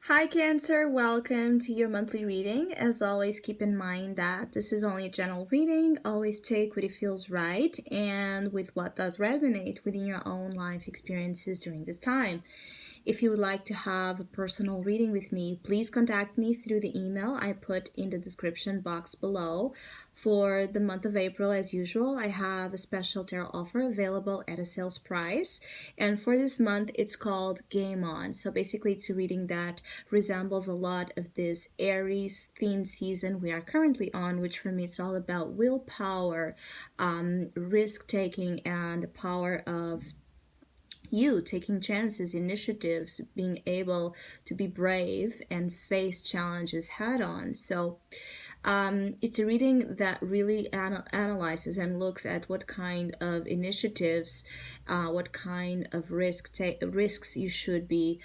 Hi, Cancer. Welcome to your monthly reading. As always, keep in mind that this is only a general reading. Always take what it feels right and with what does resonate within your own life experiences during this time. If you would like to have a personal reading with me, please contact me through the email I put in the description box below. For the month of April, as usual, I have a special tarot offer available at a sales price. And for this month, it's called Game On. So basically, it's a reading that resembles a lot of this Aries themed season we are currently on, which for me it's all about willpower, risk taking, and the power of you taking chances, initiatives, being able to be brave and face challenges head on. So it's a reading that really analyzes and looks at what kind of initiatives, what kind of risks you should be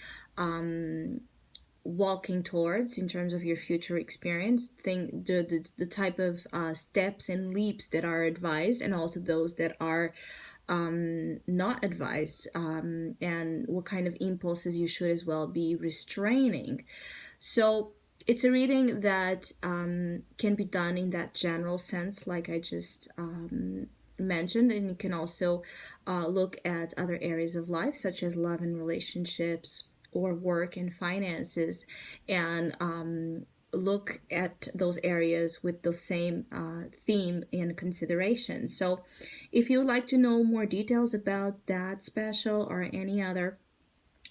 walking towards in terms of your future experience. The type of steps and leaps that are advised, and also those that are not advised, and what kind of impulses you should as well be restraining. So it's a reading that can be done in that general sense, like I just mentioned, and you can also look at other areas of life, such as love and relationships, or work and finances, and look at those areas with the same theme in consideration. So if you would like to know more details about that special or any other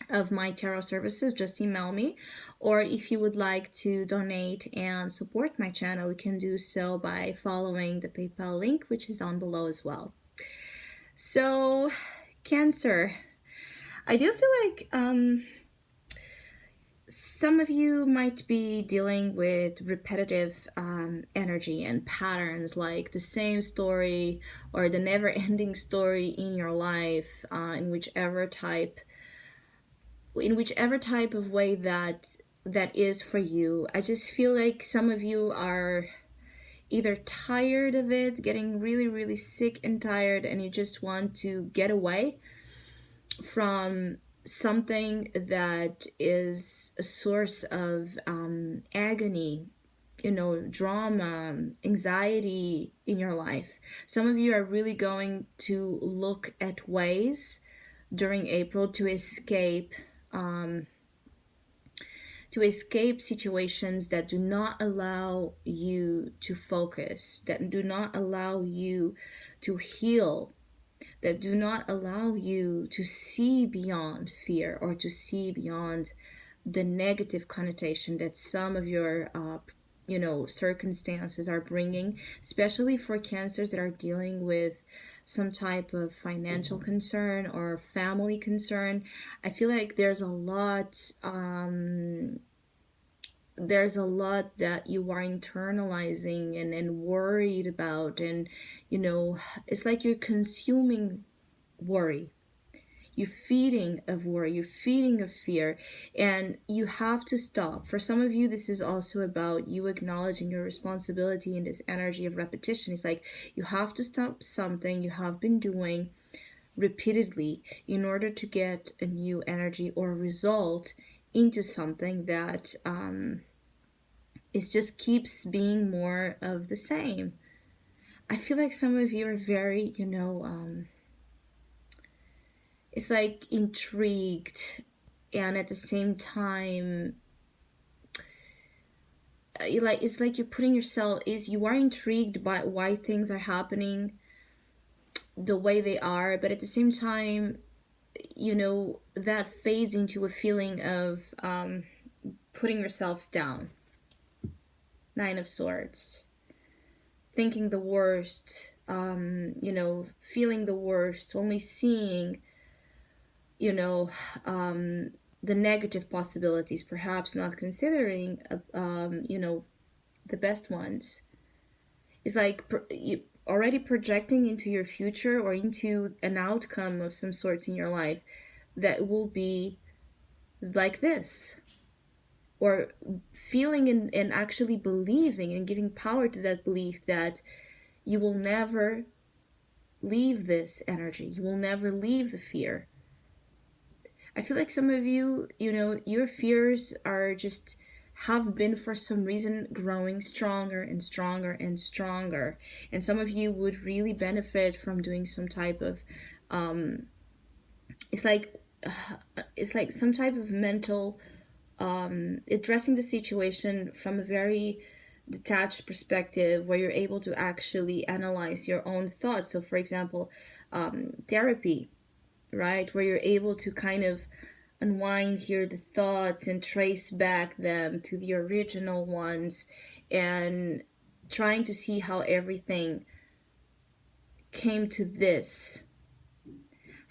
of my tarot services, just email me. Or if you would like to donate and support my channel, you can do so by following the PayPal link, which is down below as well. So, Cancer, I do feel like some of you might be dealing with repetitive energy and patterns, like the same story or the never-ending story in your life, in whichever type of way that is for you. I just feel like some of you are either tired of it, getting really, really sick and tired, and you just want to get away from something that is a source of agony, drama, anxiety in your life. Some of you are really going to look at ways during April to escape situations that do not allow you to focus, that do not allow you to heal, that do not allow you to see beyond fear or to see beyond the negative connotation that some of your circumstances are bringing, especially for cancers that are dealing with some type of financial concern or family concern. I feel like there's a lot that you are internalizing and worried about, and it's like you're consuming worry, you're feeding of worry, you're feeding of fear, and you have to stop. For some of you, this is also about you acknowledging your responsibility in this energy of repetition. It's like you have to stop something you have been doing repeatedly in order to get a new energy or result into something that it just keeps being more of the same. I feel like some of you are very, it's like intrigued, and at the same time, it's like you're putting yourself, is you are intrigued by why things are happening the way they are, but at the same time, that fades into a feeling of putting yourselves down. Nine of Swords, thinking the worst, feeling the worst, only seeing, you know, the negative possibilities, perhaps not considering, the best ones. It's like you already projecting into your future or into an outcome of some sorts in your life that will be like this, or feeling and actually believing and giving power to that belief that you will never leave this energy, you will never leave the fear. I feel like some of you, your fears are just have been for some reason growing stronger and stronger and stronger. And some of you would really benefit from doing some type of um it's like it's like some type of mental addressing the situation from a very detached perspective where you're able to actually analyze your own thoughts. So for example, therapy, right, where you're able to kind of unwind here the thoughts and trace back them to the original ones, and trying to see how everything came to this,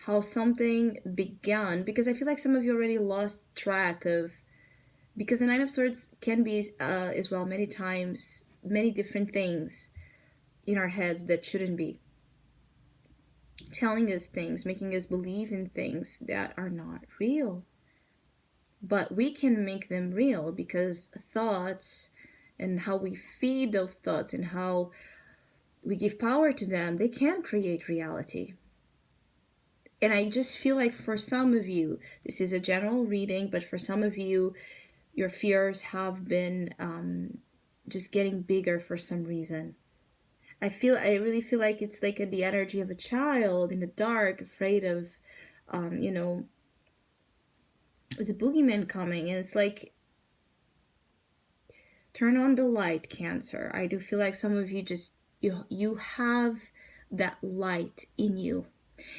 how something began, because I feel like some of you already lost track of, because the Nine of Swords can be as well many times many different things in our heads that shouldn't be, telling us things, making us believe in things that are not real. But we can make them real because thoughts and how we feed those thoughts and how we give power to them, they can create reality. And I just feel like for some of you, this is a general reading, but for some of you, your fears have been just getting bigger for some reason. I really feel like it's like the energy of a child in the dark, afraid of, you know, the boogeyman coming. And it's like, turn on the light, Cancer. I do feel like some of you just, you have that light in you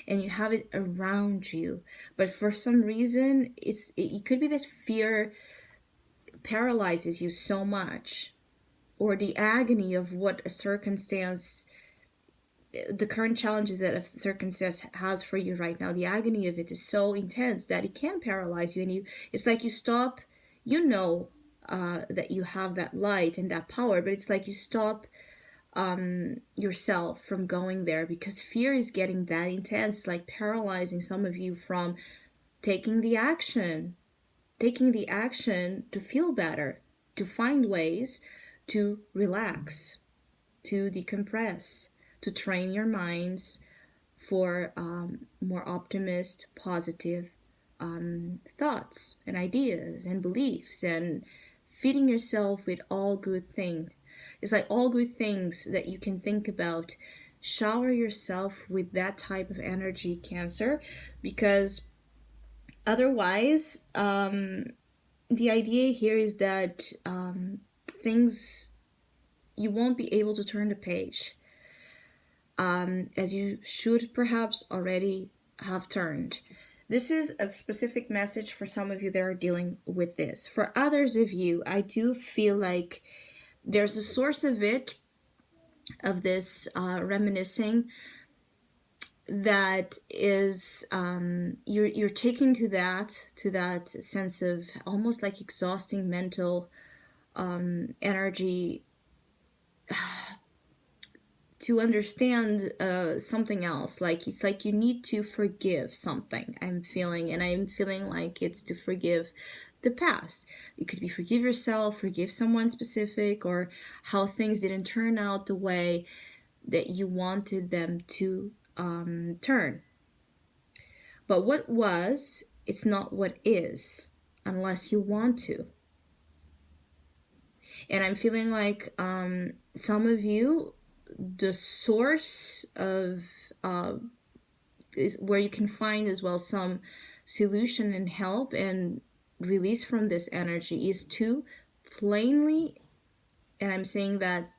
and you have it around you. But for some reason, it could be that fear paralyzes you so much, or the agony of what a circumstance, the current challenges that a circumstance has for you right now, the agony of it is so intense that it can paralyze you, and it's like you stop, you know, that you have that light and that power, but it's like you stop yourself from going there because fear is getting that intense, like paralyzing some of you from taking the action, to feel better, to find ways to relax, to decompress, to train your minds for more optimist, positive thoughts and ideas and beliefs, and feeding yourself with all good things. It's like all good things that you can think about. Shower yourself with that type of energy, Cancer, because otherwise, the idea here is that things, you won't be able to turn the page as you should perhaps already have turned. This is a specific message for some of you that are dealing with this. For others of you, I do feel like there's a source of it, of this reminiscing, that is you're taking to that sense of almost like exhausting mental energy to understand something else. Like it's like you need to forgive something. I'm feeling, and I'm feeling like it's to forgive the past. It could be forgive yourself, forgive someone specific, or how things didn't turn out the way that you wanted them to turn. But what was, it's not what is, unless you want to. And I'm feeling like some of you, the source of is where you can find as well some solution and help and release from this energy is to plainly, and I'm saying that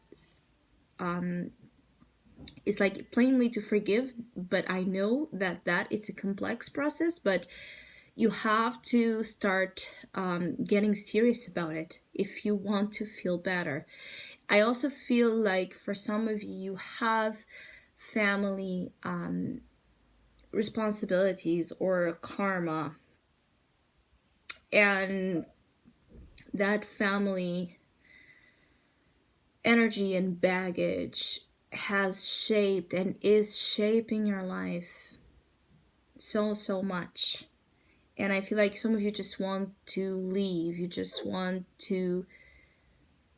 it's like plainly to forgive, but I know that it's a complex process, but you have to start getting serious about it if you want to feel better. I also feel like for some of you, you have family responsibilities or karma, and that family energy and baggage has shaped and is shaping your life so much. And I feel like some of you just want to leave, you just want to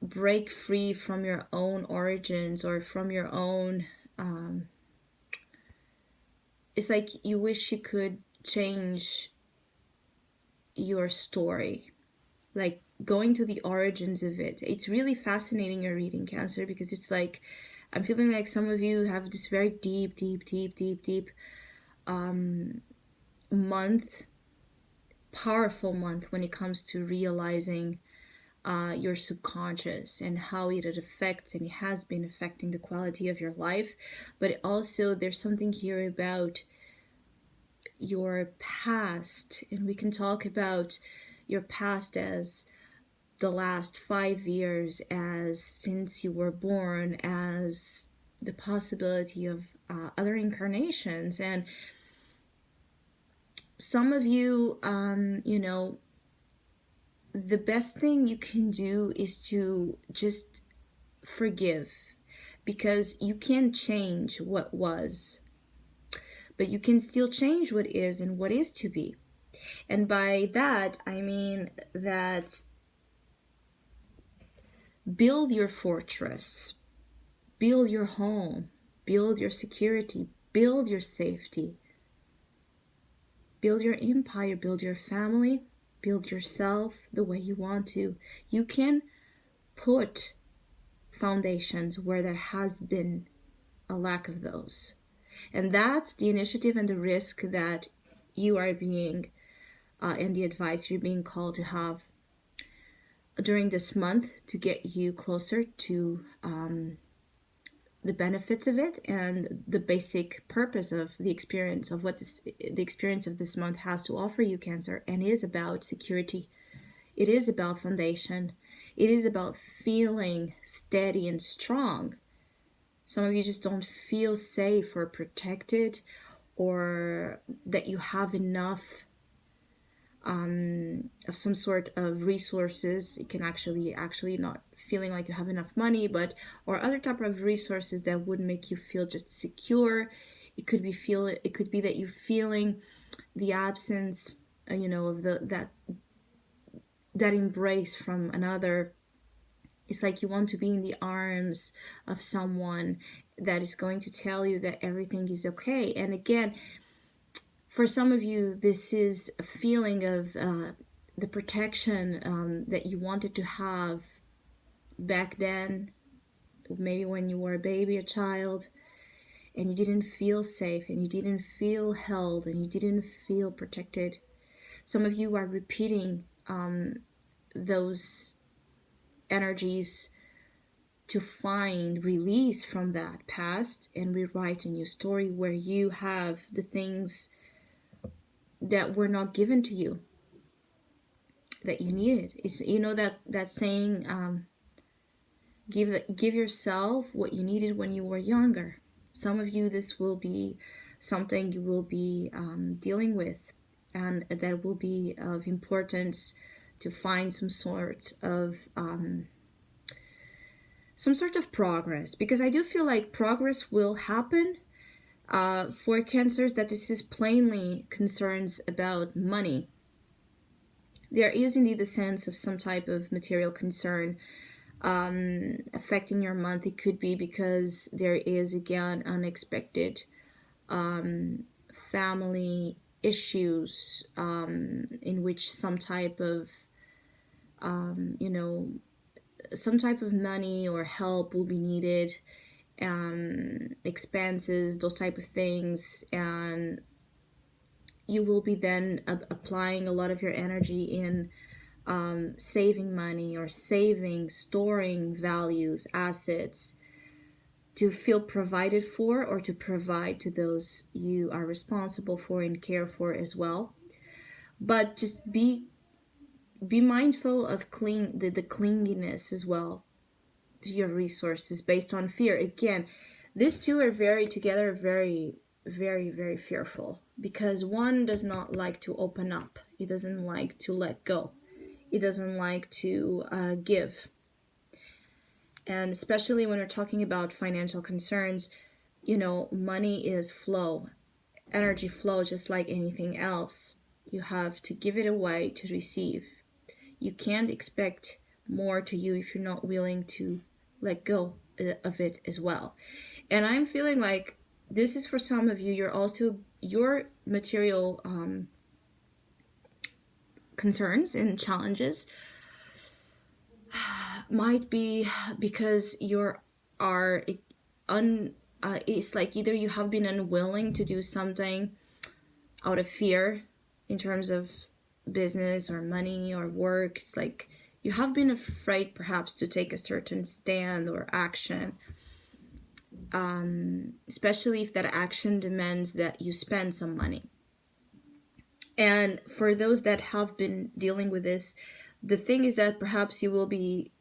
break free from your own origins or from your own it's like you wish you could change your story, like going to the origins of it. It's really fascinating your reading, Cancer, because it's like I'm feeling like some of you have this very deep month, powerful month when it comes to realizing your subconscious and how it affects and it has been affecting the quality of your life. But also, there's something here about your past, and we can talk about your past as the last 5 years, as since you were born, as the possibility of other incarnations. And some of you, the best thing you can do is to just forgive, because you can't change what was, but you can still change what is and what is to be. And by that, I mean that build your fortress, build your home, build your security, build your safety, build your empire, build your family, build yourself the way you want to. You can put foundations where there has been a lack of those. And that's the initiative and the risk that you are being, and the advice you're being called to have during this month to get you closer to the benefits of it and the basic purpose of the experience of what the experience of this month has to offer you, Cancer. And it is about security. It is about foundation. It is about feeling steady and strong. Some of you just don't feel safe or protected, or that you have enough of some sort of resources. It can actually not feeling like you have enough money, but or other type of resources that would make you feel just secure. It could be that you're feeling the absence, of that embrace from another. It's like you want to be in the arms of someone that is going to tell you that everything is okay. And again, for some of you, this is a feeling of the protection that you wanted to have back then, maybe when you were a baby, a child, and you didn't feel safe, and you didn't feel held, and you didn't feel protected. Some of you are repeating those energies to find release from that past and rewrite a new story where you have the things that were not given to you that you needed. It's, that saying, give yourself what you needed when you were younger. Some of you, this will be something you will be dealing with, and that will be of importance to find some sort of progress, because I do feel like progress will happen for Cancers, that this is plainly concerns about money. There is indeed a sense of some type of material concern affecting your month. It could be because there is, again, unexpected family issues in which some type of money or help will be needed, expenses, those type of things, and you will be then applying a lot of your energy in saving money or storing values, assets, to feel provided for or to provide to those you are responsible for and care for as well. But just be mindful of the clinginess as well to your resources based on fear. Again, these two are very very, very fearful, because one does not like to open up. It doesn't like to let go. It doesn't like to give. And especially when we're talking about financial concerns, money is flow, energy flow, just like anything else. You have to give it away to receive. You can't expect more to you if you're not willing to let go of it as well. And I'm feeling like this is for some of you. Your material concerns and challenges might be because are it's like either you have been unwilling to do something out of fear in terms of business or money or work. It's like you have been afraid perhaps to take a certain stand or action, especially if that action demands that you spend some money. And for those that have been dealing with this, the thing is that perhaps you will be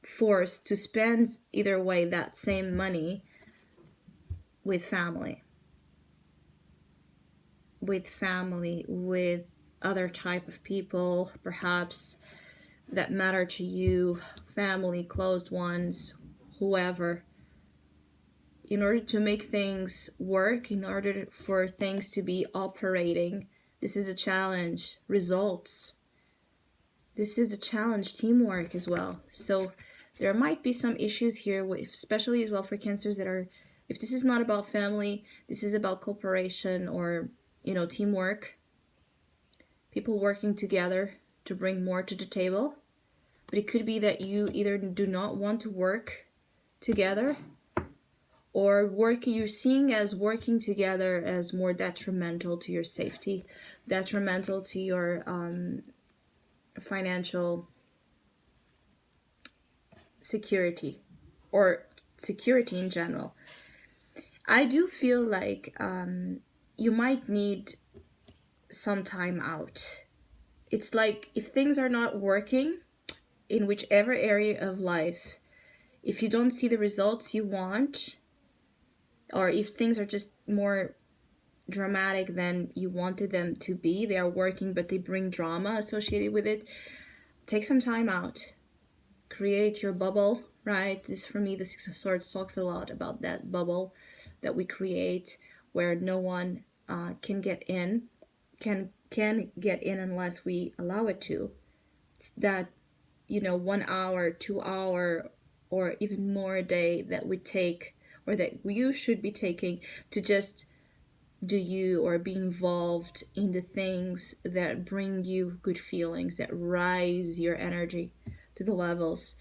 forced to spend either way that same money with family, with other type of people perhaps that matter to you, family, closed ones, whoever, in order to make things work, in order for things to be operating. This is a challenge. Results. This is a challenge. Teamwork as well. So there might be some issues here, with, especially as well for cancers that are, if this is not about family, this is about cooperation or, teamwork. People working together to bring more to the table. But it could be that you either do not want to work together, or you're seeing as working together as more detrimental to your safety, detrimental to your financial security, or security in general. I do feel like you might need some time out. It's like if things are not working in whichever area of life, if you don't see the results you want, or if things are just more dramatic than you wanted them to be, they are working but they bring drama associated with it, take some time out. Create your bubble, right? This, for me, the Six of Swords talks a lot about that bubble that we create where no one can get in, can get in unless we allow it to. It's that 1 hour, 2 hour, or even more a day that we take, or that you should be taking, to just do you, or be involved in the things that bring you good feelings, that rise your energy to the levels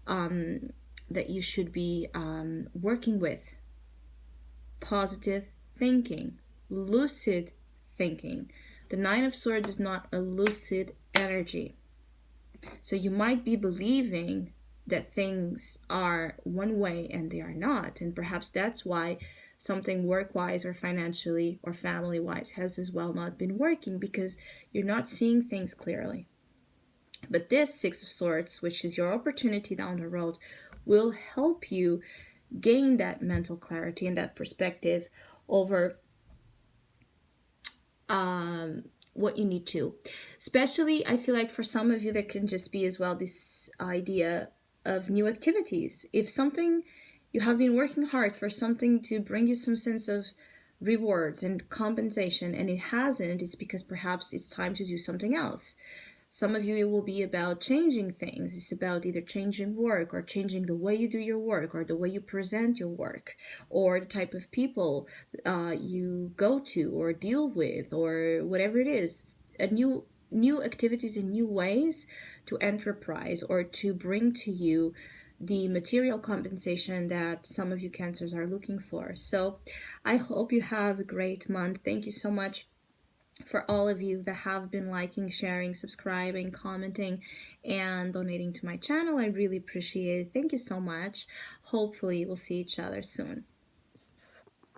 that you should be working with. Positive thinking, lucid thinking. The Nine of Swords is not a lucid energy. So you might be believing that things are one way and they are not. And perhaps that's why something work-wise or financially or family-wise has as well not been working, because you're not seeing things clearly. But this Six of Swords, which is your opportunity down the road, will help you gain that mental clarity and that perspective over what you need to. Especially, I feel like for some of you, there can just be as well this idea of new activities. If something, you have been working hard for something to bring you some sense of rewards and compensation, and it hasn't, it's because perhaps it's time to do something else. Some of you, it will be about changing things. It's about either changing work, or changing the way you do your work, or the way you present your work, or the type of people you go to or deal with, or whatever it is. A new activities and new ways to enterprise, or to bring to you the material compensation that some of you cancers are looking for. So I hope you have a great month. Thank you so much for all of you that have been liking, sharing, subscribing, commenting, and donating to my channel. I really appreciate it. Thank you so much. Hopefully we'll see each other soon.